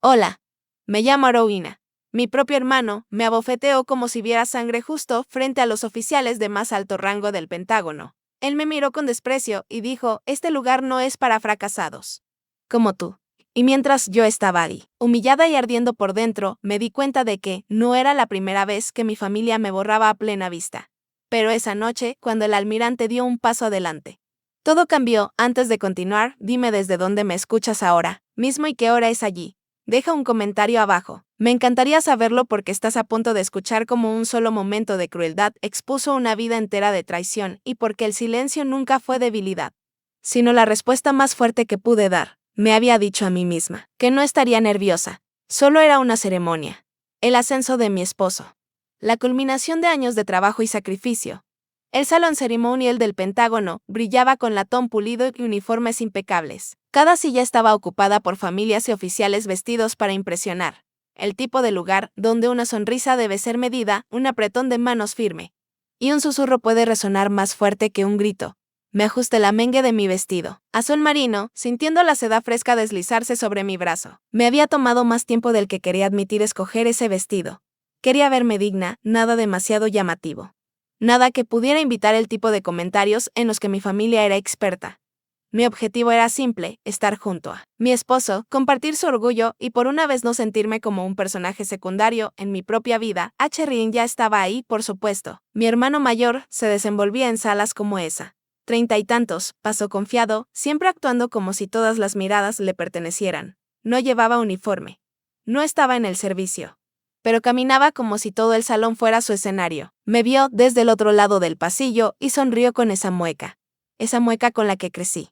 Hola, me llamo Rowena. Mi propio hermano me abofeteó como si viera sangre justo frente a los oficiales de más alto rango del Pentágono. Él me miró con desprecio y dijo, este lugar no es para fracasados. Como tú. Y mientras yo estaba ahí, humillada y ardiendo por dentro, me di cuenta de que no era la primera vez que mi familia me borraba a plena vista. Pero esa noche, cuando el almirante dio un paso adelante. Todo cambió. Antes de continuar, dime desde dónde me escuchas ahora mismo y qué hora es allí. Deja un comentario abajo. Me encantaría saberlo porque estás a punto de escuchar cómo un solo momento de crueldad expuso una vida entera de traición y porque el silencio nunca fue debilidad, sino la respuesta más fuerte que pude dar. Me había dicho a mí misma que no estaría nerviosa. Solo era una ceremonia. El ascenso de mi esposo. La culminación de años de trabajo y sacrificio. El salón ceremonial del Pentágono brillaba con latón pulido y uniformes impecables. Cada silla estaba ocupada por familias y oficiales vestidos para impresionar. El tipo de lugar donde una sonrisa debe ser medida, un apretón de manos firme. Y un susurro puede resonar más fuerte que un grito. Me ajusté la mengue de mi vestido, azul marino, sintiendo la seda fresca deslizarse sobre mi brazo. Me había tomado más tiempo del que quería admitir escoger ese vestido. Quería verme digna, nada demasiado llamativo. Nada que pudiera invitar el tipo de comentarios en los que mi familia era experta. Mi objetivo era simple, estar junto a mi esposo, compartir su orgullo y por una vez no sentirme como un personaje secundario en mi propia vida. Ryan ya estaba ahí, por supuesto. Mi hermano mayor se desenvolvía en salas como esa. 30 y tantos, pasó confiado, siempre actuando como si todas las miradas le pertenecieran. No llevaba uniforme. No estaba en el servicio. Pero caminaba como si todo el salón fuera su escenario. Me vio desde el otro lado del pasillo y sonrió con esa mueca con la que crecí.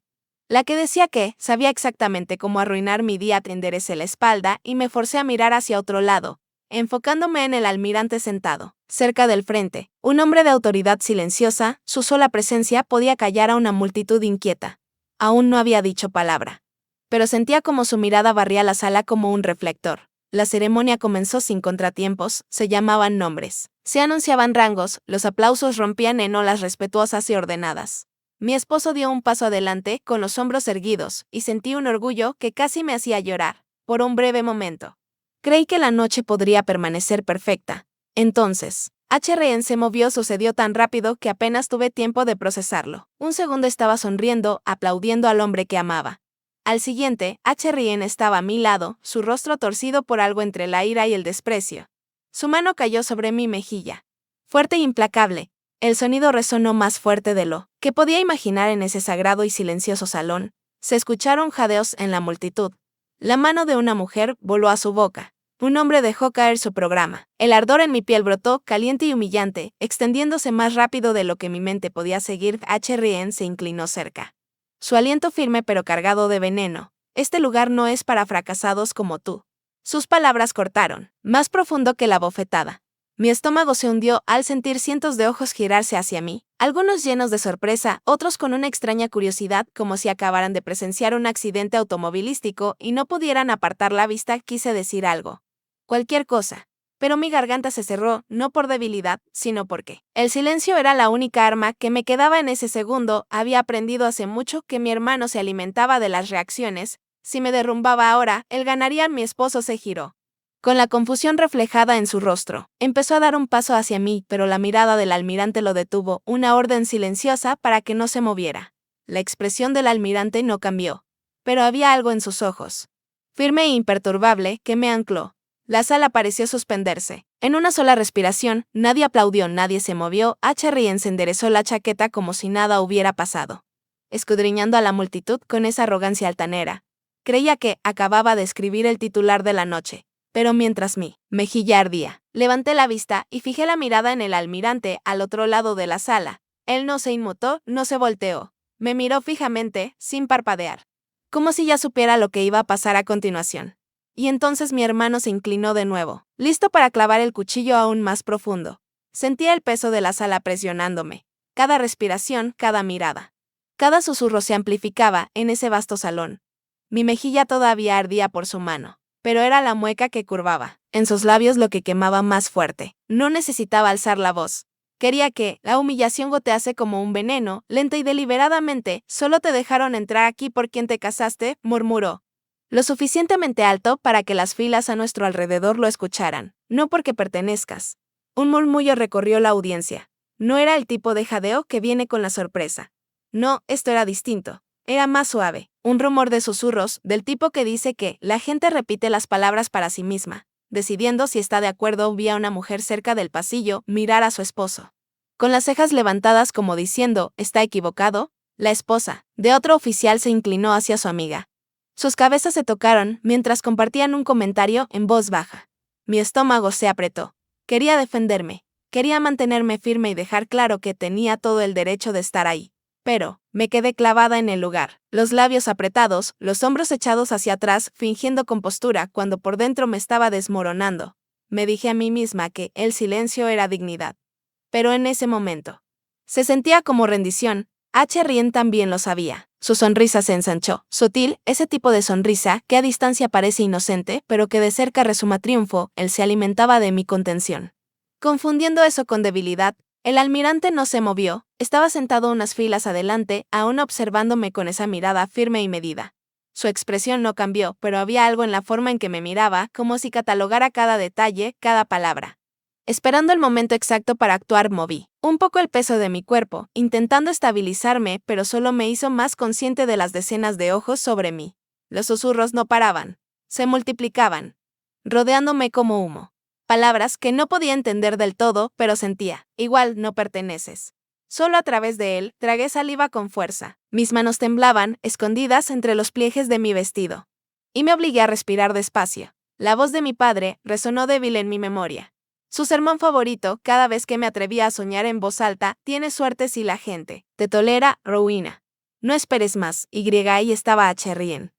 La que decía que sabía exactamente cómo arruinar mi día. Enderecé la espalda y me forcé a mirar hacia otro lado, enfocándome en el almirante sentado, cerca del frente, un hombre de autoridad silenciosa. Su sola presencia podía callar a una multitud inquieta. Aún no había dicho palabra, pero sentía como su mirada barría la sala como un reflector. La ceremonia comenzó sin contratiempos, se llamaban nombres, se anunciaban rangos, los aplausos rompían en olas respetuosas y ordenadas. Mi esposo dio un paso adelante, con los hombros erguidos, y sentí un orgullo que casi me hacía llorar. Por un breve momento. Creí que la noche podría permanecer perfecta. Entonces, Ryan se movió. Sucedió tan rápido que apenas tuve tiempo de procesarlo. Un segundo estaba sonriendo, aplaudiendo al hombre que amaba. Al siguiente, Ryan estaba a mi lado, su rostro torcido por algo entre la ira y el desprecio. Su mano cayó sobre mi mejilla. Fuerte e implacable. El sonido resonó más fuerte de lo que podía imaginar en ese sagrado y silencioso salón. Se escucharon jadeos en la multitud. La mano de una mujer voló a su boca. Un hombre dejó caer su programa. El ardor en mi piel brotó, caliente y humillante, extendiéndose más rápido de lo que mi mente podía seguir. Ryan se inclinó cerca. Su aliento firme pero cargado de veneno. Este lugar no es para fracasados como tú. Sus palabras cortaron, más profundo que la bofetada. Mi estómago se hundió al sentir cientos de ojos girarse hacia mí, algunos llenos de sorpresa, otros con una extraña curiosidad, como si acabaran de presenciar un accidente automovilístico y no pudieran apartar la vista. Quise decir algo. Cualquier cosa. Pero mi garganta se cerró, no por debilidad, sino porque el silencio era la única arma que me quedaba en ese segundo. Había aprendido hace mucho que mi hermano se alimentaba de las reacciones. Si me derrumbaba ahora, él ganaría. Mi esposo se giró, con la confusión reflejada en su rostro. Empezó a dar un paso hacia mí, pero la mirada del almirante lo detuvo, una orden silenciosa para que no se moviera. La expresión del almirante no cambió, pero había algo en sus ojos, firme e imperturbable, que me ancló. La sala pareció suspenderse. En una sola respiración, nadie aplaudió, nadie se movió. Ryan se enderezó la chaqueta como si nada hubiera pasado, escudriñando a la multitud con esa arrogancia altanera. Creía que acababa de escribir el titular de la noche. Pero mientras mi mejilla ardía, levanté la vista y fijé la mirada en el almirante al otro lado de la sala. Él no se inmutó, no se volteó. Me miró fijamente, sin parpadear, como si ya supiera lo que iba a pasar a continuación. Y entonces mi hermano se inclinó de nuevo, listo para clavar el cuchillo aún más profundo. Sentía el peso de la sala presionándome. Cada respiración, cada mirada, cada susurro se amplificaba en ese vasto salón. Mi mejilla todavía ardía por su mano, pero era la mueca que curvaba, en sus labios lo que quemaba más fuerte. No necesitaba alzar la voz. Quería que la humillación gotease como un veneno, lenta y deliberadamente. Solo te dejaron entrar aquí por quien te casaste, murmuró. Lo suficientemente alto para que las filas a nuestro alrededor lo escucharan, no porque pertenezcas. Un murmullo recorrió la audiencia. No era el tipo de jadeo que viene con la sorpresa. No, esto era distinto. Era más suave, un rumor de susurros, del tipo que dice que la gente repite las palabras para sí misma, decidiendo si está de acuerdo. Vi a una mujer cerca del pasillo mirar a su esposo. Con las cejas levantadas como diciendo, ¿está equivocado? La esposa de otro oficial se inclinó hacia su amiga. Sus cabezas se tocaron mientras compartían un comentario en voz baja. Mi estómago se apretó. Quería defenderme. Quería mantenerme firme y dejar claro que tenía todo el derecho de estar ahí. Pero, me quedé clavada en el lugar, los labios apretados, los hombros echados hacia atrás, fingiendo compostura cuando por dentro me estaba desmoronando. Me dije a mí misma que el silencio era dignidad. Pero en ese momento, se sentía como rendición. Rien también lo sabía. Su sonrisa se ensanchó, sutil, ese tipo de sonrisa que a distancia parece inocente, pero que de cerca resuma triunfo. Él se alimentaba de mi contención. Confundiendo eso con debilidad, el almirante no se movió, estaba sentado unas filas adelante, aún observándome con esa mirada firme y medida. Su expresión no cambió, pero había algo en la forma en que me miraba, como si catalogara cada detalle, cada palabra. Esperando el momento exacto para actuar, moví un poco el peso de mi cuerpo, intentando estabilizarme, pero solo me hizo más consciente de las decenas de ojos sobre mí. Los susurros no paraban, se multiplicaban, rodeándome como humo. Palabras que no podía entender del todo, pero sentía. Igual no perteneces. Solo a través de él, tragué saliva con fuerza. Mis manos temblaban, escondidas entre los pliegues de mi vestido. Y me obligué a respirar despacio. La voz de mi padre resonó débil en mi memoria. Su sermón favorito, cada vez que me atrevía a soñar en voz alta, tienes suerte si la gente te tolera, Rowena. No esperes más, ahí estaba Rien.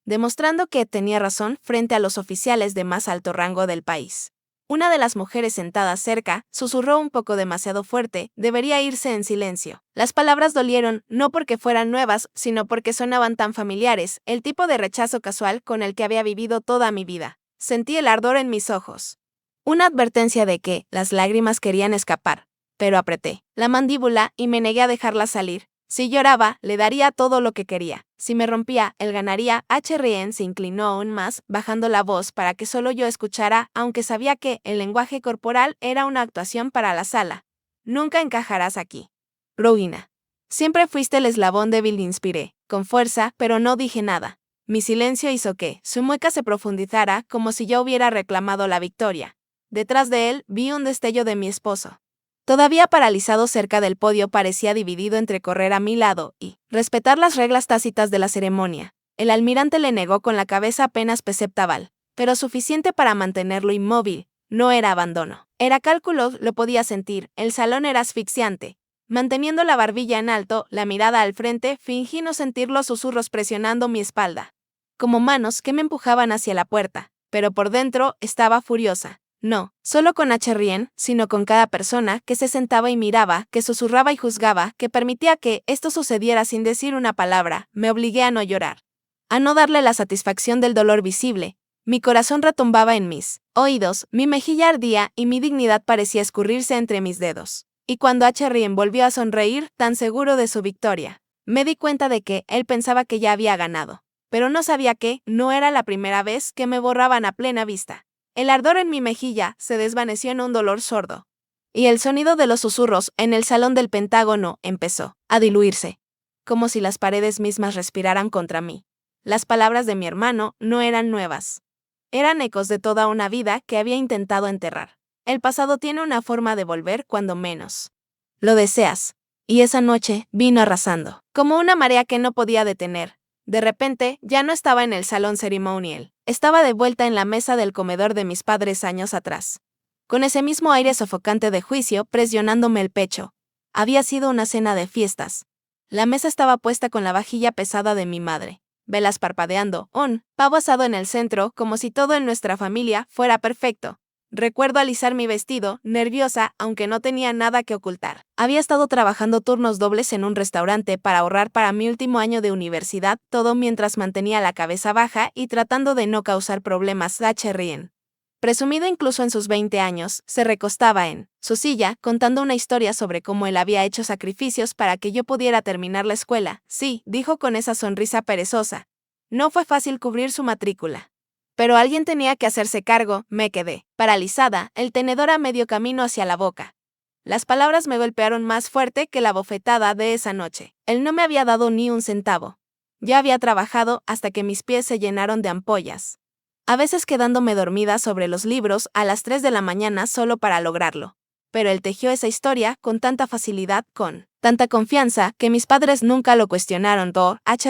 Demostrando que tenía razón frente a los oficiales de más alto rango del país. Una de las mujeres sentadas cerca susurró un poco demasiado fuerte, debería irse en silencio. Las palabras dolieron, no porque fueran nuevas, sino porque sonaban tan familiares, el tipo de rechazo casual con el que había vivido toda mi vida. Sentí el ardor en mis ojos. Una advertencia de que las lágrimas querían escapar, pero apreté la mandíbula y me negué a dejarlas salir. Si lloraba, le daría todo lo que quería. Si me rompía, él ganaría. Rien se inclinó aún más, bajando la voz para que solo yo escuchara, aunque sabía que el lenguaje corporal era una actuación para la sala. Nunca encajarás aquí, Rowena. Siempre fuiste el eslabón débil. Inspiré, con fuerza, pero no dije nada. Mi silencio hizo que su mueca se profundizara, como si yo hubiera reclamado la victoria. Detrás de él, vi un destello de mi esposo. Todavía paralizado cerca del podio, parecía dividido entre correr a mi lado y respetar las reglas tácitas de la ceremonia. El almirante le negó con la cabeza apenas perceptible, pero suficiente para mantenerlo inmóvil. No era abandono. Era cálculo, lo podía sentir. El salón era asfixiante. Manteniendo la barbilla en alto, la mirada al frente, fingí no sentir los susurros presionando mi espalda. Como manos que me empujaban hacia la puerta, pero por dentro estaba furiosa. No, solo con Rien, sino con cada persona que se sentaba y miraba, que susurraba y juzgaba, que permitía que esto sucediera sin decir una palabra. Me obligué a no llorar. A no darle la satisfacción del dolor visible. Mi corazón retumbaba en mis oídos, mi mejilla ardía y mi dignidad parecía escurrirse entre mis dedos. Y cuando Rien volvió a sonreír, tan seguro de su victoria, me di cuenta de que él pensaba que ya había ganado. Pero no sabía que no era la primera vez que me borraban a plena vista. El ardor en mi mejilla se desvaneció en un dolor sordo. Y el sonido de los susurros en el salón del Pentágono empezó a diluirse, como si las paredes mismas respiraran contra mí. Las palabras de mi hermano no eran nuevas. Eran ecos de toda una vida que había intentado enterrar. El pasado tiene una forma de volver cuando menos lo deseas. Y esa noche vino arrasando, como una marea que no podía detener. De repente, ya no estaba en el salón ceremonial. Estaba de vuelta en la mesa del comedor de mis padres años atrás. Con ese mismo aire sofocante de juicio presionándome el pecho. Había sido una cena de fiestas. La mesa estaba puesta con la vajilla pesada de mi madre. Velas parpadeando, un pavo asado en el centro, como si todo en nuestra familia fuera perfecto. Recuerdo alisar mi vestido, nerviosa, aunque no tenía nada que ocultar. Había estado trabajando turnos dobles en un restaurante para ahorrar para mi último año de universidad, todo mientras mantenía la cabeza baja y tratando de no causar problemas. Rien, presumido incluso en sus 20 años, se recostaba en su silla, contando una historia sobre cómo él había hecho sacrificios para que yo pudiera terminar la escuela. Sí, dijo con esa sonrisa perezosa. No fue fácil cubrir su matrícula. Pero alguien tenía que hacerse cargo, me quedé, paralizada, el tenedor a medio camino hacia la boca. Las palabras me golpearon más fuerte que la bofetada de esa noche. Él no me había dado ni un centavo. Ya había trabajado hasta que mis pies se llenaron de ampollas. A veces quedándome dormida sobre los libros a las 3 de la mañana solo para lograrlo. Pero él tejió esa historia con tanta facilidad, con tanta confianza, que mis padres nunca lo cuestionaron.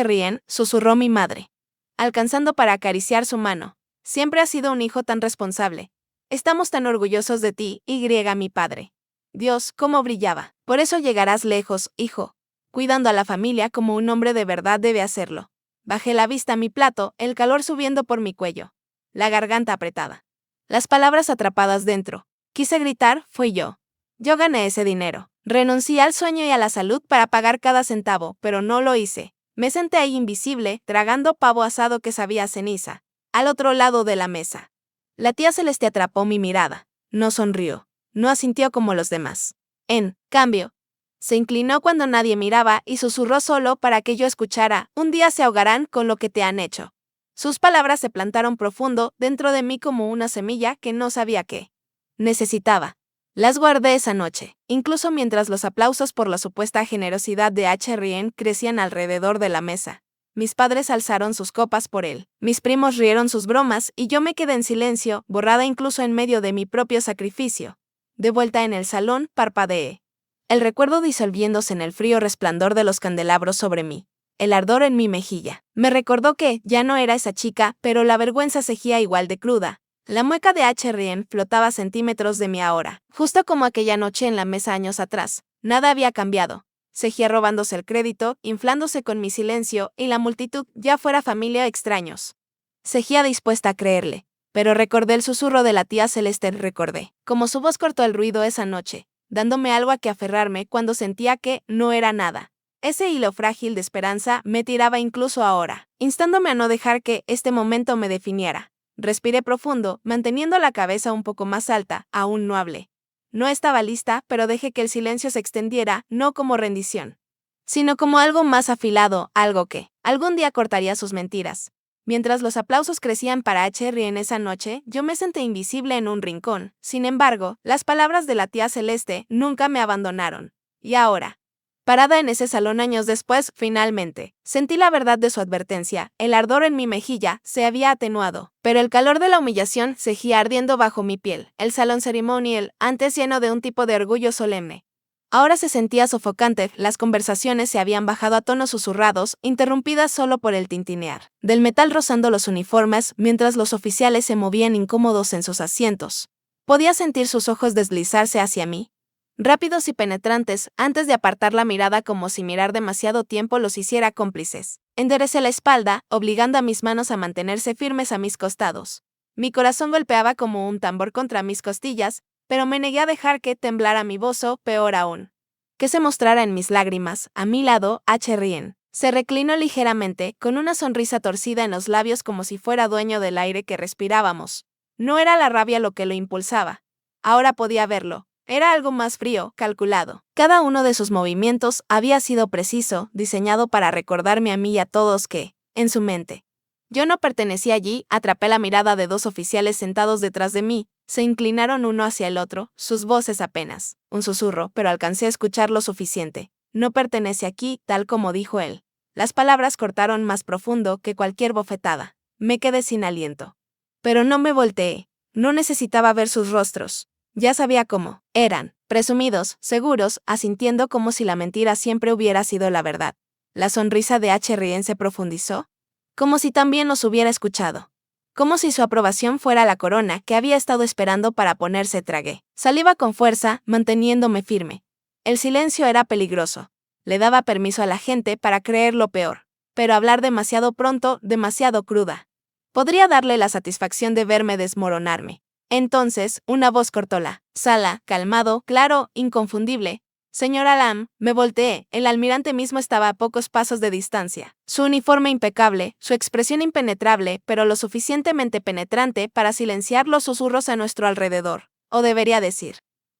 Rien, susurró mi madre, alcanzando para acariciar su mano. Siempre has sido un hijo tan responsable. Estamos tan orgullosos de ti, mi padre. Dios, cómo brillaba. Por eso llegarás lejos, hijo. Cuidando a la familia como un hombre de verdad debe hacerlo. Bajé la vista a mi plato, el calor subiendo por mi cuello. La garganta apretada. Las palabras atrapadas dentro. Quise gritar, fui yo. Yo gané ese dinero. Renuncié al sueño y a la salud para pagar cada centavo, pero no lo hice. Me senté ahí invisible, tragando pavo asado que sabía a ceniza, al otro lado de la mesa. La tía Celeste atrapó mi mirada. No sonrió. No asintió como los demás. En cambio, se inclinó cuando nadie miraba y susurró solo para que yo escuchara: un día se ahogarán con lo que te han hecho. Sus palabras se plantaron profundo dentro de mí como una semilla que no sabía qué necesitaba. Las guardé esa noche, incluso mientras los aplausos por la supuesta generosidad de Rien crecían alrededor de la mesa. Mis padres alzaron sus copas por él, mis primos rieron sus bromas y yo me quedé en silencio, borrada incluso en medio de mi propio sacrificio. De vuelta en el salón, parpadeé. El recuerdo disolviéndose en el frío resplandor de los candelabros sobre mí. El ardor en mi mejilla. Me recordó que ya no era esa chica, pero la vergüenza seguía igual de cruda. La mueca de Rien flotaba a centímetros de mí ahora, justo como aquella noche en la mesa años atrás. Nada había cambiado. Seguía robándose el crédito, inflándose con mi silencio, y la multitud, ya fuera familia o extraños. Seguía dispuesta a creerle. Pero recordé el susurro de la tía Celeste, recordé cómo su voz cortó el ruido esa noche, dándome algo a que aferrarme cuando sentía que no era nada. Ese hilo frágil de esperanza me tiraba incluso ahora, instándome a no dejar que este momento me definiera. Respiré profundo, manteniendo la cabeza un poco más alta, aún no hablé. No estaba lista, pero dejé que el silencio se extendiera, no como rendición, sino como algo más afilado, algo que algún día cortaría sus mentiras. Mientras los aplausos crecían para Rien esa noche, yo me senté invisible en un rincón. Sin embargo, las palabras de la tía Celeste nunca me abandonaron. Y ahora, parada en ese salón años después, finalmente, sentí la verdad de su advertencia. El ardor en mi mejilla se había atenuado, pero el calor de la humillación seguía ardiendo bajo mi piel. El salón ceremonial, antes lleno de un tipo de orgullo solemne, ahora se sentía sofocante. Las conversaciones se habían bajado a tonos susurrados, interrumpidas solo por el tintinear del metal rozando los uniformes, mientras los oficiales se movían incómodos en sus asientos. Podía sentir sus ojos deslizarse hacia mí, rápidos y penetrantes, antes de apartar la mirada como si mirar demasiado tiempo los hiciera cómplices. Enderecé la espalda, obligando a mis manos a mantenerse firmes a mis costados. Mi corazón golpeaba como un tambor contra mis costillas, pero me negué a dejar que temblara mi voz o, peor aún, que se mostrara en mis lágrimas. A mi lado, Rien se reclinó ligeramente, con una sonrisa torcida en los labios como si fuera dueño del aire que respirábamos. No era la rabia lo que lo impulsaba. Ahora podía verlo. Era algo más frío, calculado. Cada uno de sus movimientos había sido preciso, diseñado para recordarme a mí y a todos que, en su mente, yo no pertenecía allí. Atrapé la mirada de dos oficiales sentados detrás de mí. Se inclinaron uno hacia el otro, sus voces apenas un susurro, pero alcancé a escuchar lo suficiente. No pertenece aquí, tal como dijo él. Las palabras cortaron más profundo que cualquier bofetada. Me quedé sin aliento. Pero no me volteé. No necesitaba ver sus rostros. Ya sabía cómo eran, presumidos, seguros, asintiendo como si la mentira siempre hubiera sido la verdad. La sonrisa de Rien se profundizó, como si también los hubiera escuchado. Como si su aprobación fuera la corona que había estado esperando para ponerse. Tragué saliva con fuerza, manteniéndome firme. El silencio era peligroso. Le daba permiso a la gente para creer lo peor. Pero hablar demasiado pronto, demasiado cruda, podría darle la satisfacción de verme desmoronarme. Entonces, una voz cortó la sala, calmado, claro, inconfundible. Señora Lam, me volteé. El almirante mismo estaba a pocos pasos de distancia. Su uniforme impecable, su expresión impenetrable, pero lo suficientemente penetrante para silenciar los susurros a nuestro alrededor. O debería decir,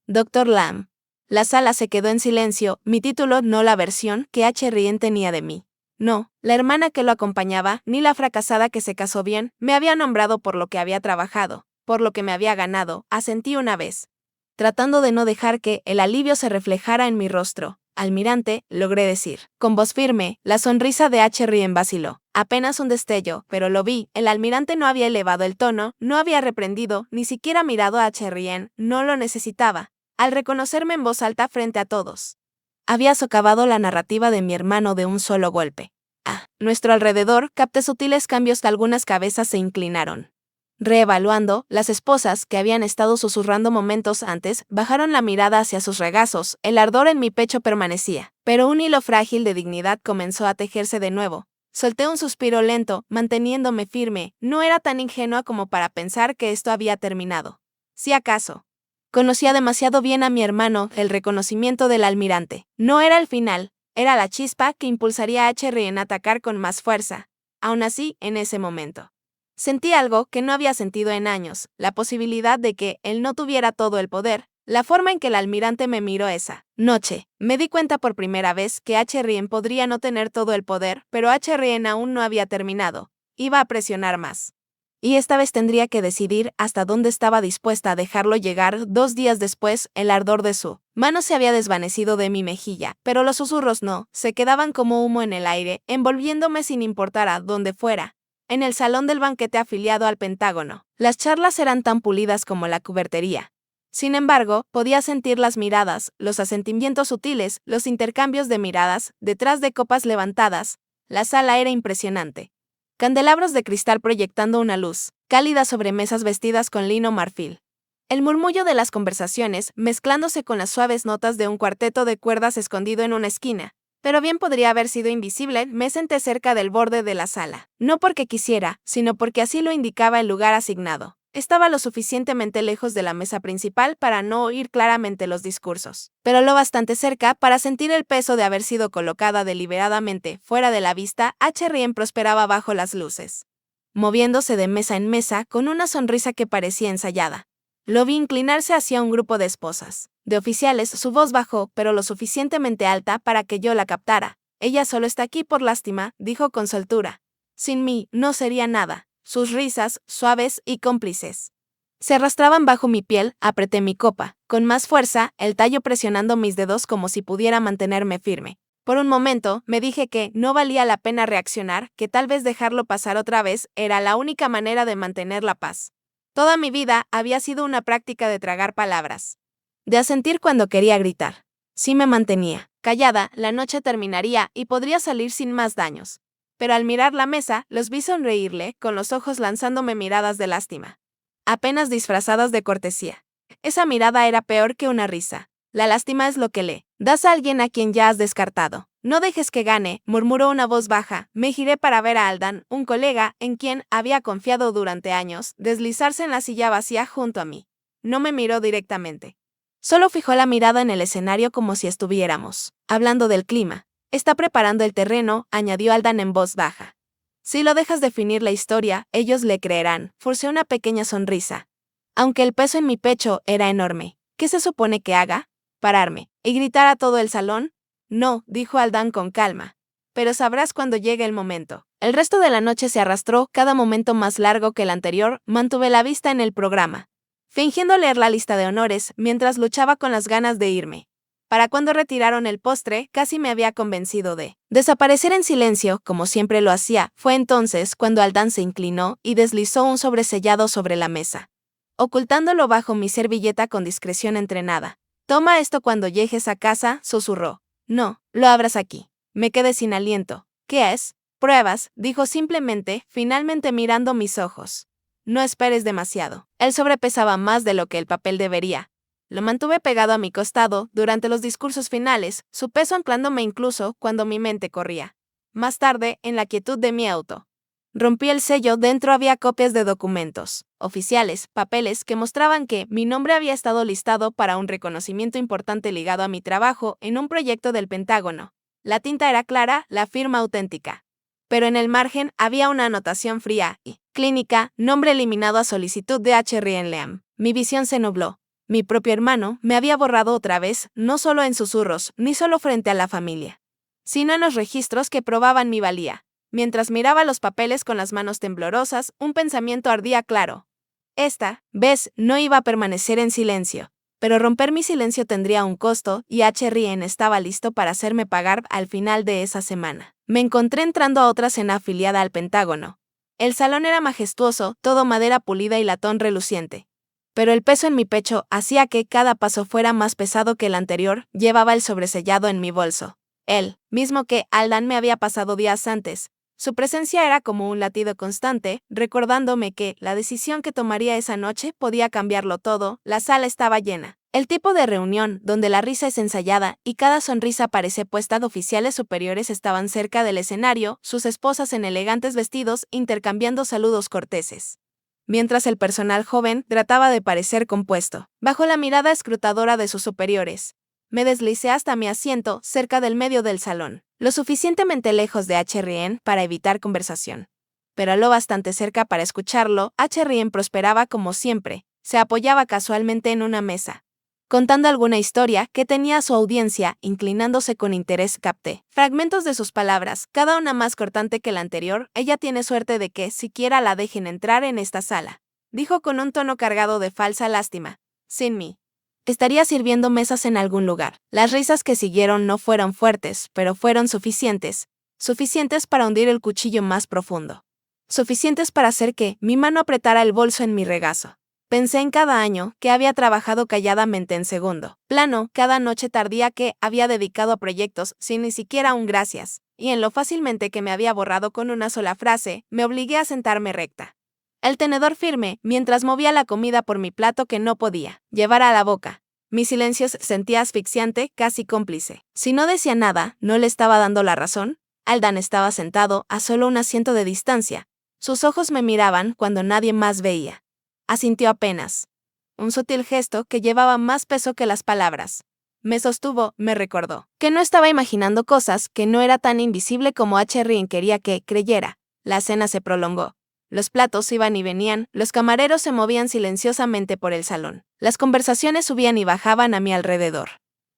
Doctor Lam. La sala se quedó en silencio, mi título no la versión que Rien tenía de mí. No, la hermana que lo acompañaba, ni la fracasada que se casó bien, me había nombrado por lo que había trabajado, por lo que me había ganado, asentí una vez. Tratando de no dejar que el alivio se reflejara en mi rostro, almirante, logré decir, con voz firme, la sonrisa de H. Rien vaciló. Apenas un destello, pero lo vi, el almirante no había elevado el tono, no había reprendido, ni siquiera mirado a H. Rien, no lo necesitaba, al reconocerme en voz alta frente a todos. Había socavado la narrativa de mi hermano de un solo golpe. A nuestro alrededor capté sutiles cambios que algunas cabezas se inclinaron. Reevaluando, las esposas, que habían estado susurrando momentos antes, bajaron la mirada hacia sus regazos, el ardor en mi pecho permanecía, pero un hilo frágil de dignidad comenzó a tejerse de nuevo. Solté un suspiro lento, manteniéndome firme, no era tan ingenua como para pensar que esto había terminado. Si acaso. Conocía demasiado bien a mi hermano, el reconocimiento del almirante. No era el final, era la chispa que impulsaría a H. Rien a atacar con más fuerza. Aún así, en ese momento. Sentí algo que no había sentido en años, la posibilidad de que él no tuviera todo el poder. La forma en que el almirante me miró esa noche, me di cuenta por primera vez que H. Rien podría no tener todo el poder, pero H. Rien aún no había terminado. Iba a presionar más. Y esta vez tendría que decidir hasta dónde estaba dispuesta a dejarlo llegar. 2 días después, el ardor de su mano se había desvanecido de mi mejilla, pero los susurros no, se quedaban como humo en el aire, envolviéndome sin importar a dónde fuera. En el salón del banquete afiliado al Pentágono, las charlas eran tan pulidas como la cubertería. Sin embargo, podía sentir las miradas, los asentimientos sutiles, los intercambios de miradas, detrás de copas levantadas. La sala era impresionante. Candelabros de cristal proyectando una luz cálida sobre mesas vestidas con lino marfil. El murmullo de las conversaciones mezclándose con las suaves notas de un cuarteto de cuerdas escondido en una esquina. Pero bien podría haber sido invisible. Me senté cerca del borde de la sala. No porque quisiera, sino porque así lo indicaba el lugar asignado. Estaba lo suficientemente lejos de la mesa principal para no oír claramente los discursos, pero lo bastante cerca para sentir el peso de haber sido colocada deliberadamente fuera de la vista. H. Rien prosperaba bajo las luces, moviéndose de mesa en mesa con una sonrisa que parecía ensayada. Lo vi inclinarse hacia un grupo de esposas. De oficiales, su voz bajó, pero lo suficientemente alta para que yo la captara. Ella solo está aquí por lástima, dijo con soltura. Sin mí, no sería nada. Sus risas, suaves y cómplices, se arrastraban bajo mi piel. Apreté mi copa, con más fuerza, el tallo presionando mis dedos como si pudiera mantenerme firme. Por un momento, me dije que no valía la pena reaccionar, que tal vez dejarlo pasar otra vez era la única manera de mantener la paz. Toda mi vida había sido una práctica de tragar palabras, de asentir cuando quería gritar. Si me mantenía callada, la noche terminaría y podría salir sin más daños. Pero al mirar la mesa, los vi sonreírle, con los ojos lanzándome miradas de lástima, apenas disfrazadas de cortesía. Esa mirada era peor que una risa. La lástima es lo que le das a alguien a quien ya has descartado. No dejes que gane, murmuró una voz baja. Me giré para ver a Aldan, un colega en quien había confiado durante años, deslizarse en la silla vacía junto a mí. No me miró directamente. Solo fijó la mirada en el escenario como si estuviéramos hablando del clima. Está preparando el terreno, añadió Aldan en voz baja. Si lo dejas definir la historia, ellos le creerán. Forcé una pequeña sonrisa. Aunque el peso en mi pecho era enorme. ¿Qué se supone que haga? ¿Pararme y gritar a todo el salón? No, dijo Aldan con calma. Pero sabrás cuando llegue el momento. El resto de la noche se arrastró, cada momento más largo que el anterior. Mantuve la vista en el programa, fingiendo leer la lista de honores mientras luchaba con las ganas de irme. Para cuando retiraron el postre, casi me había convencido de desaparecer en silencio, como siempre lo hacía. Fue entonces cuando Aldan se inclinó y deslizó un sobresellado sobre la mesa, ocultándolo bajo mi servilleta con discreción entrenada. Toma esto cuando llegues a casa, susurró. No, lo abras aquí. Me quedé sin aliento. ¿Qué es? Pruebas, dijo simplemente, finalmente mirando mis ojos. No esperes demasiado. El sobre pesaba más de lo que el papel debería. Lo mantuve pegado a mi costado durante los discursos finales, su peso anclándome incluso cuando mi mente corría. Más tarde, en la quietud de mi auto, rompí el sello. Dentro había copias de documentos oficiales, papeles que mostraban que mi nombre había estado listado para un reconocimiento importante ligado a mi trabajo en un proyecto del Pentágono. La tinta era clara, la firma auténtica. Pero en el margen había una anotación fría y clínica, nombre eliminado a solicitud de H. Rien Leam. Mi visión se nubló. Mi propio hermano me había borrado otra vez, no solo en susurros, ni solo frente a la familia, sino en los registros que probaban mi valía. Mientras miraba los papeles con las manos temblorosas, un pensamiento ardía claro. Esta vez no iba a permanecer en silencio. Pero romper mi silencio tendría un costo, y Ryan estaba listo para hacerme pagar al final de esa semana. Me encontré entrando a otra cena afiliada al Pentágono. El salón era majestuoso, todo madera pulida y latón reluciente. Pero el peso en mi pecho hacía que cada paso fuera más pesado que el anterior. Llevaba el sobresellado en mi bolso. El mismo que Aldan me había pasado días antes. Su presencia era como un latido constante, recordándome que la decisión que tomaría esa noche podía cambiarlo todo. La sala estaba llena. El tipo de reunión donde la risa es ensayada y cada sonrisa parece puesta de oficiales superiores estaban cerca del escenario, sus esposas en elegantes vestidos intercambiando saludos corteses. Mientras el personal joven trataba de parecer compuesto, bajo la mirada escrutadora de sus superiores. Me deslicé hasta mi asiento, cerca del medio del salón, lo suficientemente lejos de Ryan para evitar conversación. Pero lo bastante cerca para escucharlo. Ryan prosperaba como siempre, se apoyaba casualmente en una mesa, contando alguna historia que tenía a su audiencia, inclinándose con interés. Capté fragmentos de sus palabras, cada una más cortante que la anterior. Ella tiene suerte de que siquiera la dejen entrar en esta sala, dijo con un tono cargado de falsa lástima. Sin mí, estaría sirviendo mesas en algún lugar. Las risas que siguieron no fueron fuertes, pero fueron suficientes para hundir el cuchillo más profundo. Suficientes para hacer que mi mano apretara el bolso en mi regazo. Pensé en cada año que había trabajado calladamente en segundo plano, cada noche tardía que había dedicado a proyectos sin ni siquiera un gracias, y en lo fácilmente que me había borrado con una sola frase. Me obligué a sentarme recta, el tenedor firme, mientras movía la comida por mi plato que no podía llevar a la boca. Mi silencio se sentía asfixiante, casi cómplice. Si no decía nada, ¿no le estaba dando la razón? Aldan estaba sentado a solo un asiento de distancia. Sus ojos me miraban cuando nadie más veía. Asintió apenas. Un sutil gesto que llevaba más peso que las palabras. Me sostuvo, me recordó que no estaba imaginando cosas, que no era tan invisible como Ryan quería que creyera. La cena se prolongó. Los platos iban y venían, los camareros se movían silenciosamente por el salón. Las conversaciones subían y bajaban a mi alrededor.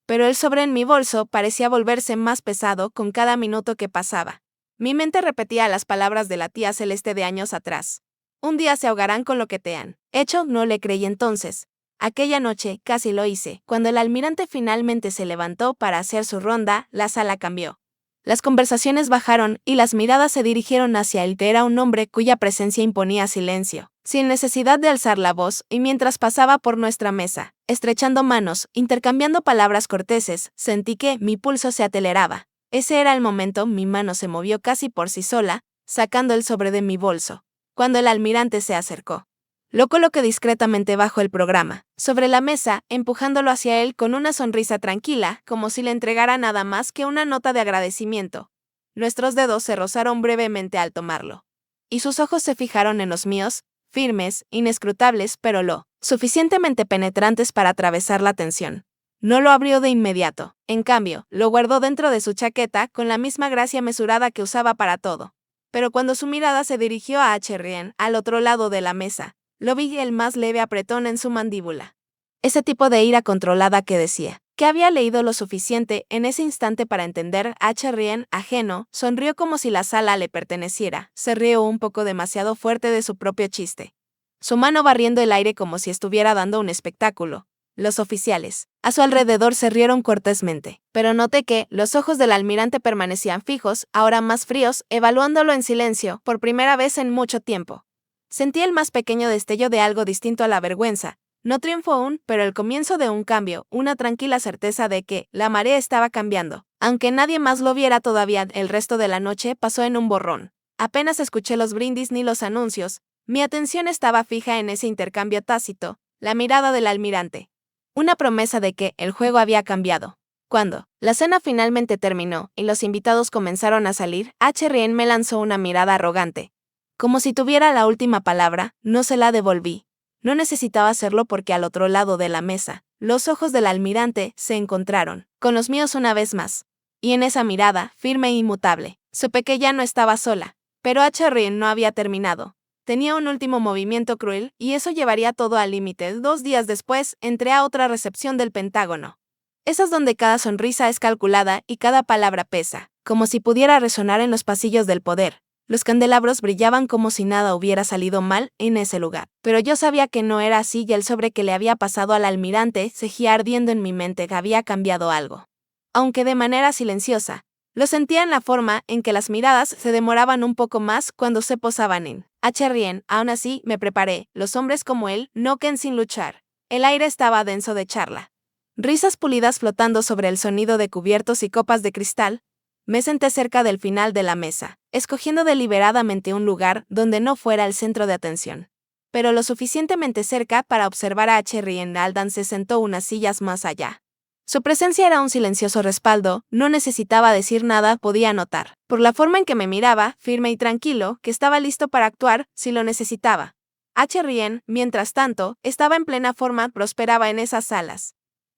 Pero el sobre en mi bolso parecía volverse más pesado con cada minuto que pasaba. Mi mente repetía las palabras de la tía Celeste de años atrás. Un día se ahogarán con lo que te han hecho. No le creí entonces. Aquella noche casi lo hice. Cuando el almirante finalmente se levantó para hacer su ronda, la sala cambió. Las conversaciones bajaron y las miradas se dirigieron hacia él. Era un hombre cuya presencia imponía silencio, sin necesidad de alzar la voz, y mientras pasaba por nuestra mesa, estrechando manos, intercambiando palabras corteses, sentí que mi pulso se aceleraba. Ese era el momento. Mi mano se movió casi por sí sola, sacando el sobre de mi bolso. Cuando el almirante se acercó, lo coloqué discretamente bajo el programa, sobre la mesa, empujándolo hacia él con una sonrisa tranquila, como si le entregara nada más que una nota de agradecimiento. Nuestros dedos se rozaron brevemente al tomarlo, y sus ojos se fijaron en los míos, firmes, inescrutables, pero lo suficientemente penetrantes para atravesar la tensión. No lo abrió de inmediato. En cambio, lo guardó dentro de su chaqueta con la misma gracia mesurada que usaba para todo. Pero cuando su mirada se dirigió a Ryan, al otro lado de la mesa, lo vi el más leve apretón en su mandíbula. Ese tipo de ira controlada que decía que había leído lo suficiente en ese instante para entender. Ryan, ajeno, sonrió como si la sala le perteneciera. Se rió un poco demasiado fuerte de su propio chiste, su mano barriendo el aire como si estuviera dando un espectáculo. Los oficiales a su alrededor se rieron cortésmente, pero noté que los ojos del almirante permanecían fijos, ahora más fríos, evaluándolo en silencio, por primera vez en mucho tiempo. Sentí el más pequeño destello de algo distinto a la vergüenza. No triunfó aún, pero el comienzo de un cambio, una tranquila certeza de que la marea estaba cambiando. Aunque nadie más lo viera todavía, el resto de la noche pasó en un borrón. Apenas escuché los brindis ni los anuncios. Mi atención estaba fija en ese intercambio tácito, la mirada del almirante. Una promesa de que el juego había cambiado. Cuando la cena finalmente terminó y los invitados comenzaron a salir, Ryan me lanzó una mirada arrogante. Como si tuviera la última palabra, no se la devolví. No necesitaba hacerlo porque al otro lado de la mesa, los ojos del almirante se encontraron con los míos una vez más. Y en esa mirada, firme e inmutable, supe que ya no estaba sola. Pero Ryan no había terminado. Tenía un último movimiento cruel, y eso llevaría todo al límite. 2 días después, entré a otra recepción del Pentágono. Esas donde cada sonrisa es calculada y cada palabra pesa. como si pudiera resonar en los pasillos del poder. Los candelabros brillaban como si nada hubiera salido mal en ese lugar. Pero yo sabía que no era así y el sobre que le había pasado al almirante seguía ardiendo en mi mente que había cambiado algo. Aunque de manera silenciosa, lo sentía en la forma en que las miradas se demoraban un poco más cuando se posaban en Rien. Aún así, me preparé. Los hombres como él no queden sin luchar. El aire estaba denso de charla. Risas pulidas flotando sobre el sonido de cubiertos y copas de cristal. Me senté cerca del final de la mesa, escogiendo deliberadamente un lugar donde no fuera el centro de atención. Pero lo suficientemente cerca para observar a Rien. Aldan se sentó unas sillas más allá. Su presencia era un silencioso respaldo, no necesitaba decir nada, podía notar, por la forma en que me miraba, firme y tranquilo, que estaba listo para actuar si lo necesitaba. Rien, mientras tanto, estaba en plena forma, prosperaba en esas salas,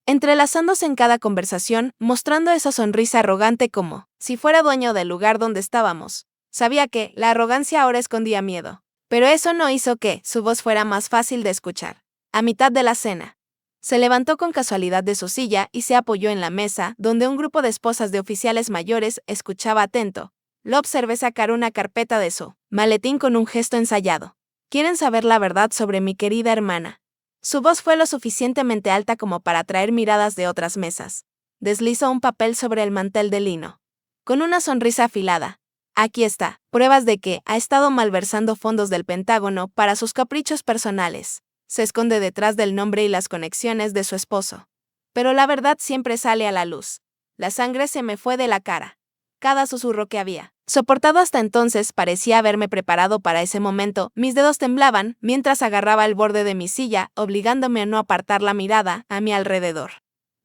entrelazándose en cada conversación, mostrando esa sonrisa arrogante como si fuera dueño del lugar donde estábamos. Sabía que la arrogancia ahora escondía miedo, pero eso no hizo que su voz fuera más fácil de escuchar. A mitad de la cena, se levantó con casualidad de su silla y se apoyó en la mesa, donde un grupo de esposas de oficiales mayores escuchaba atento. Lo observé sacar una carpeta de su maletín con un gesto ensayado. ¿Quieren saber la verdad sobre mi querida hermana? Su voz fue lo suficientemente alta como para atraer miradas de otras mesas. Deslizó un papel sobre el mantel de lino. Con una sonrisa afilada. Aquí está, pruebas de que ha estado malversando fondos del Pentágono para sus caprichos personales. Se esconde detrás del nombre y las conexiones de su esposo. Pero la verdad siempre sale a la luz. La sangre se me fue de la cara. Cada susurro que había soportado hasta entonces parecía haberme preparado para ese momento. Mis dedos temblaban mientras agarraba el borde de mi silla, obligándome a no apartar la mirada a mi alrededor.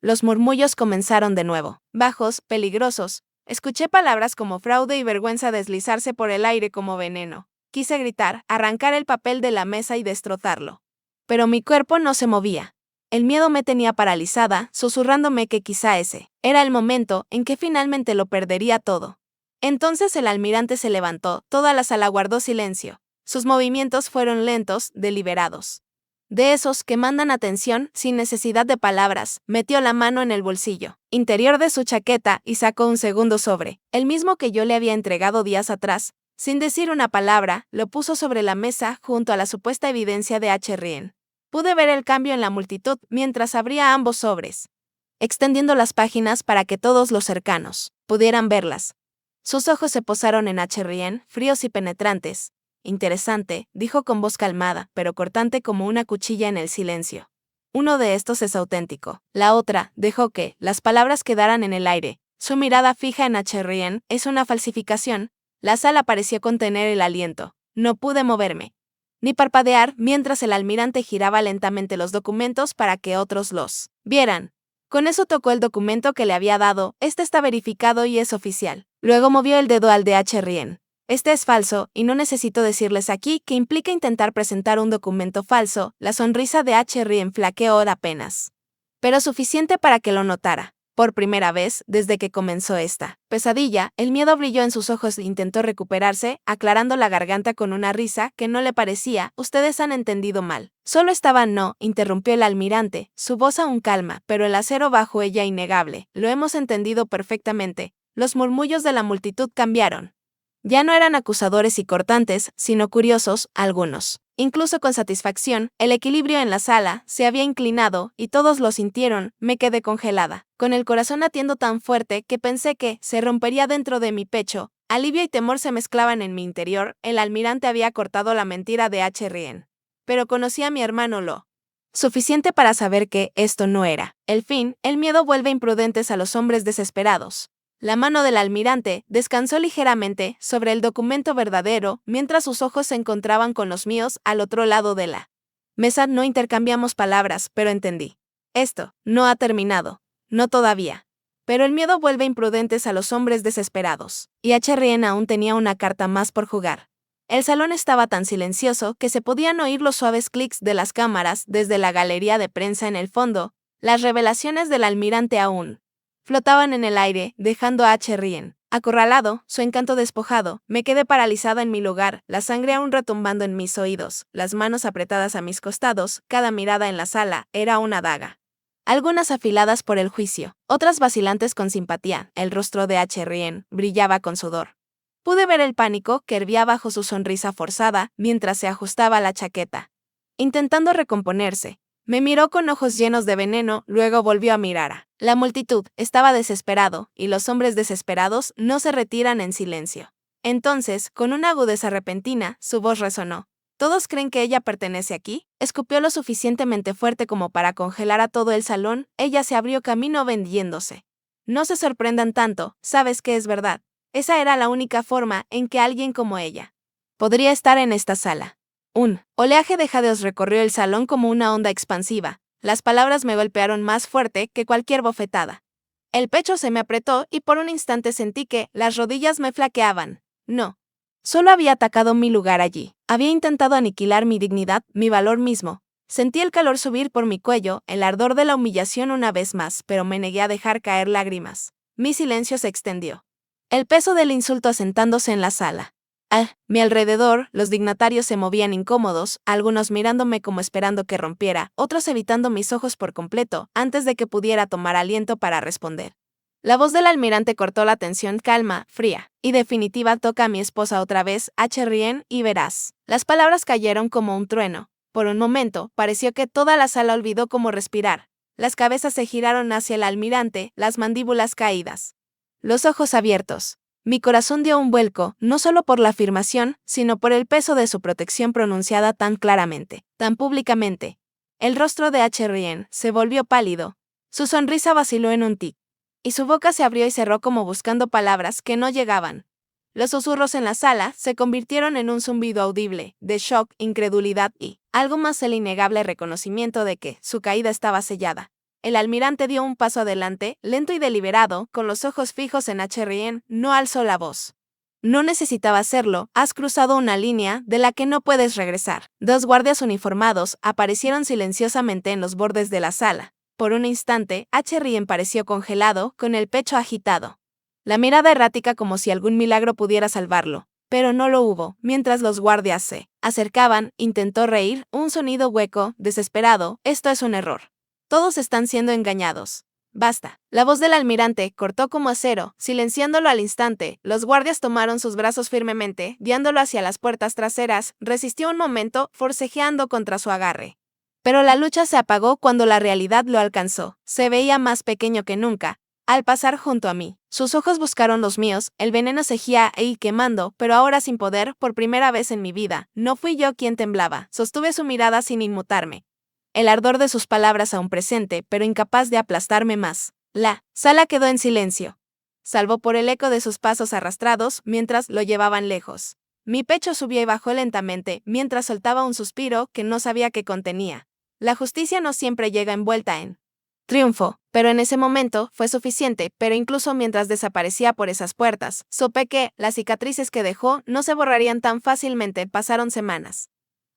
Los murmullos comenzaron de nuevo, bajos, peligrosos. Escuché palabras como fraude y vergüenza deslizarse por el aire como veneno. Quise gritar, arrancar el papel de la mesa y destrozarlo. Pero mi cuerpo no se movía. El miedo me tenía paralizada, susurrándome que quizá ese era el momento en que finalmente lo perdería todo. Entonces el almirante se levantó, toda la sala guardó silencio. Sus movimientos fueron lentos, deliberados. De esos que mandan atención sin necesidad de palabras, metió la mano en el bolsillo interior de su chaqueta y sacó un segundo sobre, el mismo que yo le había entregado días atrás. Sin decir una palabra, lo puso sobre la mesa junto a la supuesta evidencia de Rien. Pude ver el cambio en la multitud mientras abría ambos sobres, extendiendo las páginas para que todos los cercanos pudieran verlas. Sus ojos se posaron en Rien, fríos y penetrantes. Interesante, dijo con voz calmada, pero cortante como una cuchilla en el silencio. Uno de estos es auténtico. La otra dejó que las palabras quedaran en el aire. Su mirada fija en Rien es una falsificación. La sala pareció contener el aliento. No pude moverme ni parpadear mientras el almirante giraba lentamente los documentos para que otros los vieran. Con eso tocó el documento que le había dado. Este está verificado y es oficial. Luego movió el dedo al de Rien. Este es falso, y no necesito decirles aquí que implica intentar presentar un documento falso. La sonrisa de Rien flaqueó apenas, pero suficiente para que lo notara. Por primera vez, desde que comenzó esta pesadilla, el miedo brilló en sus ojos e intentó recuperarse, aclarando la garganta con una risa que no le parecía. Ustedes han entendido mal. Solo estaba no, interrumpió el almirante, su voz aún calma, pero el acero bajo ella innegable. Lo hemos entendido perfectamente. Los murmullos de la multitud cambiaron. Ya no eran acusadores y cortantes, sino curiosos, algunos. Incluso con satisfacción, el equilibrio en la sala se había inclinado y todos lo sintieron. Me quedé congelada, con el corazón latiendo tan fuerte que pensé que se rompería dentro de mi pecho. Alivio y temor se mezclaban en mi interior. El almirante había cortado la mentira de Rien. Pero conocía a mi hermano lo suficiente para saber que esto no era el fin. El miedo vuelve imprudentes a los hombres desesperados. La mano del almirante descansó ligeramente sobre el documento verdadero mientras sus ojos se encontraban con los míos al otro lado de la mesa. No intercambiamos palabras, pero entendí. Esto no ha terminado. No todavía. Pero el miedo vuelve imprudentes a los hombres desesperados. Y Rien aún tenía una carta más por jugar. El salón estaba tan silencioso que se podían oír los suaves clics de las cámaras desde la galería de prensa en el fondo. Las revelaciones del almirante aún flotaban en el aire, dejando a Rien acorralado, su encanto despojado. Me quedé paralizada en mi lugar, la sangre aún retumbando en mis oídos, las manos apretadas a mis costados. Cada mirada en la sala era una daga. algunas afiladas por el juicio, otras vacilantes con simpatía. El rostro de Rien brillaba con sudor. Pude ver el pánico que hervía bajo su sonrisa forzada mientras se ajustaba la chaqueta. Intentando recomponerse, me miró con ojos llenos de veneno, luego volvió a mirar a la multitud. Estaba desesperado, y los hombres desesperados no se retiran en silencio. Entonces, con una agudeza repentina, su voz resonó. ¿Todos creen que ella pertenece aquí? Escupió lo suficientemente fuerte como para congelar a todo el salón. Ella se abrió camino vendiéndose. No se sorprendan tanto, sabes que es verdad. Esa era la única forma en que alguien como ella podría estar en esta sala. Un oleaje de jadeos recorrió el salón como una onda expansiva. Las palabras me golpearon más fuerte que cualquier bofetada. El pecho se me apretó y por un instante sentí que las rodillas me flaqueaban. No. Solo había atacado mi lugar allí. Había intentado aniquilar mi dignidad, mi valor mismo. Sentí el calor subir por mi cuello, el ardor de la humillación una vez más, pero me negué a dejar caer lágrimas. Mi silencio se extendió. El peso del insulto asentándose en la sala. A mi alrededor, los dignatarios se movían incómodos, algunos mirándome como esperando que rompiera, otros evitando mis ojos por completo, antes de que pudiera tomar aliento para responder. La voz del almirante cortó la tensión calma, fría y definitiva. Toca a mi esposa otra vez, Rien, y verás. Las palabras cayeron como un trueno. Por un momento, pareció que toda la sala olvidó cómo respirar. Las cabezas se giraron hacia el almirante, las mandíbulas caídas. Los ojos abiertos. Mi corazón dio un vuelco, no solo por la afirmación, sino por el peso de su protección pronunciada tan claramente, tan públicamente. El rostro de Rien se volvió pálido. Su sonrisa vaciló en un tic. Y su boca se abrió y cerró como buscando palabras que no llegaban. Los susurros en la sala se convirtieron en un zumbido audible, de shock, incredulidad y, algo más, el innegable reconocimiento de que su caída estaba sellada. El almirante dio un paso adelante, lento y deliberado, con los ojos fijos en Rien. No alzó la voz. No necesitaba hacerlo, has cruzado una línea de la que no puedes regresar. Dos guardias uniformados aparecieron silenciosamente en los bordes de la sala. Por un instante, Rien pareció congelado, con el pecho agitado. La mirada errática como si algún milagro pudiera salvarlo. Pero no lo hubo. Mientras los guardias se acercaban, intentó reír, un sonido hueco, desesperado. Esto es un error. Todos están siendo engañados. Basta. La voz del almirante cortó como acero, silenciándolo al instante. Los guardias tomaron sus brazos firmemente, guiándolo hacia las puertas traseras. Resistió un momento, forcejeando contra su agarre. Pero la lucha se apagó cuando la realidad lo alcanzó. Se veía más pequeño que nunca. Al pasar junto a mí, sus ojos buscaron los míos, el veneno seguía ahí quemando, pero ahora sin poder. Por primera vez en mi vida, no fui yo quien temblaba. Sostuve su mirada sin inmutarme. El ardor de sus palabras aún presente, pero incapaz de aplastarme más. La sala quedó en silencio, salvo por el eco de sus pasos arrastrados mientras lo llevaban lejos. Mi pecho subió y bajó lentamente, mientras soltaba un suspiro que no sabía que contenía. La justicia no siempre llega envuelta en triunfo, pero en ese momento fue suficiente. Pero incluso mientras desaparecía por esas puertas, supe que las cicatrices que dejó no se borrarían tan fácilmente. Pasaron semanas.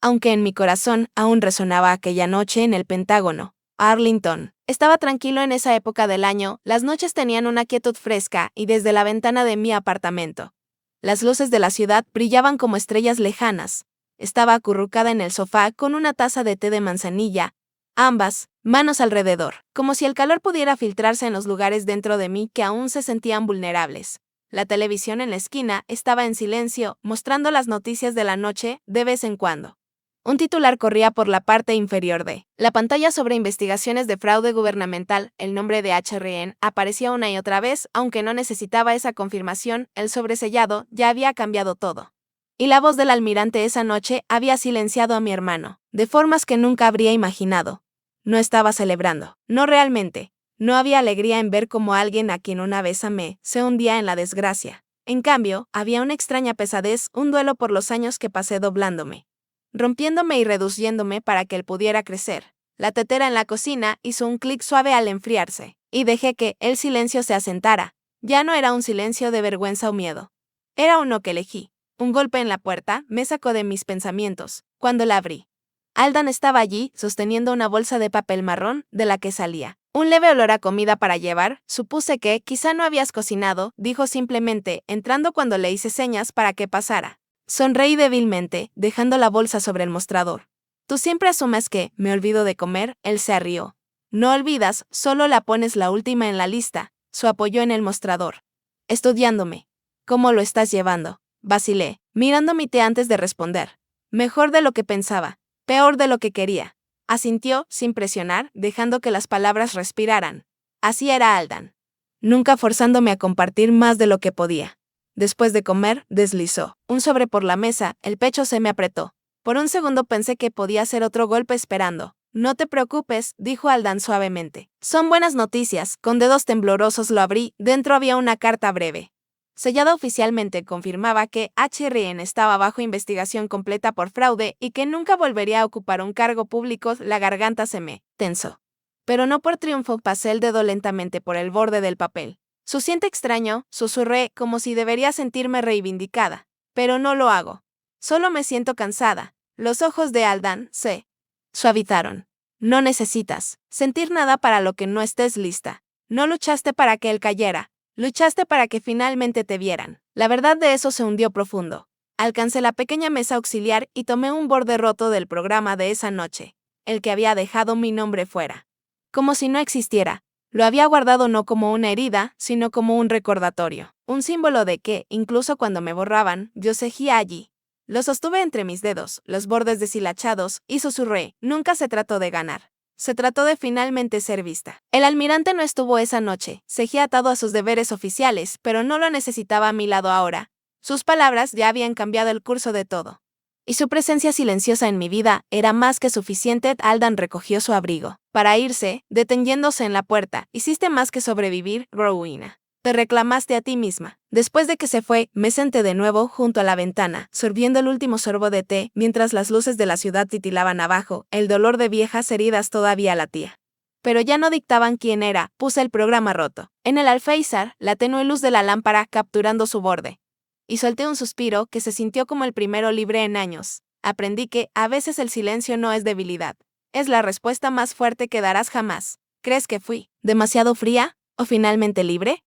Aunque en mi corazón aún resonaba aquella noche en el Pentágono, Arlington. Estaba tranquilo en esa época del año, las noches tenían una quietud fresca y desde la ventana de mi apartamento, las luces de la ciudad brillaban como estrellas lejanas. Estaba acurrucada en el sofá con una taza de té de manzanilla, ambas manos alrededor, como si el calor pudiera filtrarse en los lugares dentro de mí que aún se sentían vulnerables. La televisión en la esquina estaba en silencio, mostrando las noticias de la noche de vez en cuando. Un titular corría por la parte inferior de la pantalla sobre investigaciones de fraude gubernamental. El nombre de Rien aparecía una y otra vez, aunque no necesitaba esa confirmación. El sobresellado ya había cambiado todo. Y la voz del almirante esa noche había silenciado a mi hermano, de formas que nunca habría imaginado. No estaba celebrando, no realmente. No había alegría en ver cómo alguien a quien una vez amé se hundía en la desgracia. En cambio, había una extraña pesadez, un duelo por los años que pasé doblándome, rompiéndome y reduciéndome para que él pudiera crecer. La tetera en la cocina hizo un clic suave al enfriarse, y dejé que el silencio se asentara. Ya no era un silencio de vergüenza o miedo. Era uno que elegí. Un golpe en la puerta me sacó de mis pensamientos. Cuando la abrí, Aldan estaba allí, sosteniendo una bolsa de papel marrón, de la que salía un leve olor a comida para llevar. Supuse que, quizá no habías cocinado, dijo simplemente, entrando cuando le hice señas para que pasara. Sonreí débilmente, dejando la bolsa sobre el mostrador. Tú siempre asumes que me olvido de comer. Él se rió. No olvidas, solo la pones la última en la lista. Se apoyó en el mostrador. Estudiándome. ¿Cómo lo estás llevando? Vacilé, mirando mi té antes de responder. Mejor de lo que pensaba. Peor de lo que quería. Asintió, sin presionar, dejando que las palabras respiraran. Así era Aldan. Nunca forzándome a compartir más de lo que podía. Después de comer, deslizó un sobre por la mesa, el pecho se me apretó. Por un segundo pensé que podía ser otro golpe esperando. No te preocupes, dijo Aldan suavemente. Son buenas noticias. Con dedos temblorosos lo abrí, dentro había una carta breve. Sellada oficialmente confirmaba que HRN estaba bajo investigación completa por fraude y que nunca volvería a ocupar un cargo público. La garganta se me tensó. Pero no por triunfo, pasé el dedo lentamente por el borde del papel. Se siente extraño, susurré, como si debería sentirme reivindicada. Pero no lo hago. Solo me siento cansada. Los ojos de Aldan se suavizaron. No necesitas sentir nada para lo que no estés lista. No luchaste para que él cayera. Luchaste para que finalmente te vieran. La verdad de eso se hundió profundo. Alcancé la pequeña mesa auxiliar y tomé un borde roto del programa de esa noche, el que había dejado mi nombre fuera. Como si no existiera. Lo había guardado no como una herida, sino como un recordatorio. Un símbolo de que, incluso cuando me borraban, yo seguía allí. Lo sostuve entre mis dedos, los bordes deshilachados, y susurré, nunca se trató de ganar. Se trató de finalmente ser vista. El almirante no estuvo esa noche, seguía atado a sus deberes oficiales, pero no lo necesitaba a mi lado ahora. Sus palabras ya habían cambiado el curso de todo. Y su presencia silenciosa en mi vida era más que suficiente. Aldan recogió su abrigo. Para irse, deteniéndose en la puerta, hiciste más que sobrevivir, Rowena. Te reclamaste a ti misma. Después de que se fue, me senté de nuevo junto a la ventana, sorbiendo el último sorbo de té, mientras las luces de la ciudad titilaban abajo, el dolor de viejas heridas todavía latía. Pero ya no dictaban quién era, puse el programa roto. En el alféizar, la tenue luz de la lámpara capturando su borde. Y solté un suspiro que se sintió como el primero libre en años. Aprendí que, a veces el silencio no es debilidad. Es la respuesta más fuerte que darás jamás. ¿Crees que fui demasiado fría? ¿O finalmente libre?